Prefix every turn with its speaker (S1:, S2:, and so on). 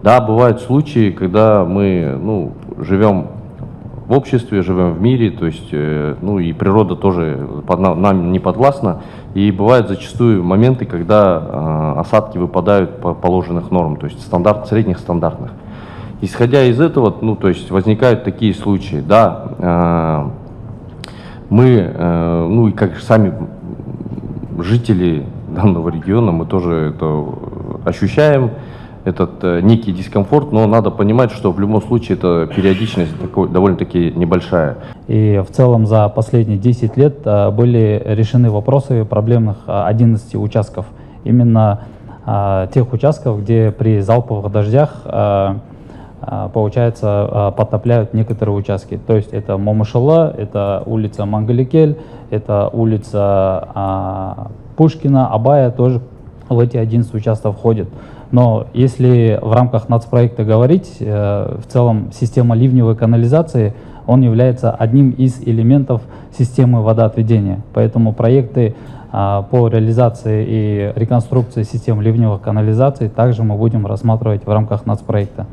S1: Да, бывают случаи, когда мы, ну, живем в обществе, живем в мире, то есть, ну, и природа тоже нам не подвластна, и бывают зачастую моменты, когда осадки выпадают по положенных нормам, то есть средних стандартных. Исходя из этого, ну, то есть возникают такие случаи, да, мы, ну, и как сами жители данного региона, мы тоже это ощущаем, этот некий дискомфорт, но надо понимать, что в любом случае эта периодичность довольно-таки небольшая.
S2: И в целом за последние 10 лет были решены вопросы проблемных 11 участков. Именно тех участков, где при залповых дождях, получается, подтопляют некоторые участки. То есть это Момышала, это улица Мангаликель, это улица Пушкина, Абая тоже в эти 11 участков входит. Но если в рамках нацпроекта говорить, в целом система ливневой канализации, он является одним из элементов системы водоотведения. Поэтому проекты по реализации и реконструкции систем ливневых канализаций также мы будем рассматривать в рамках нацпроекта.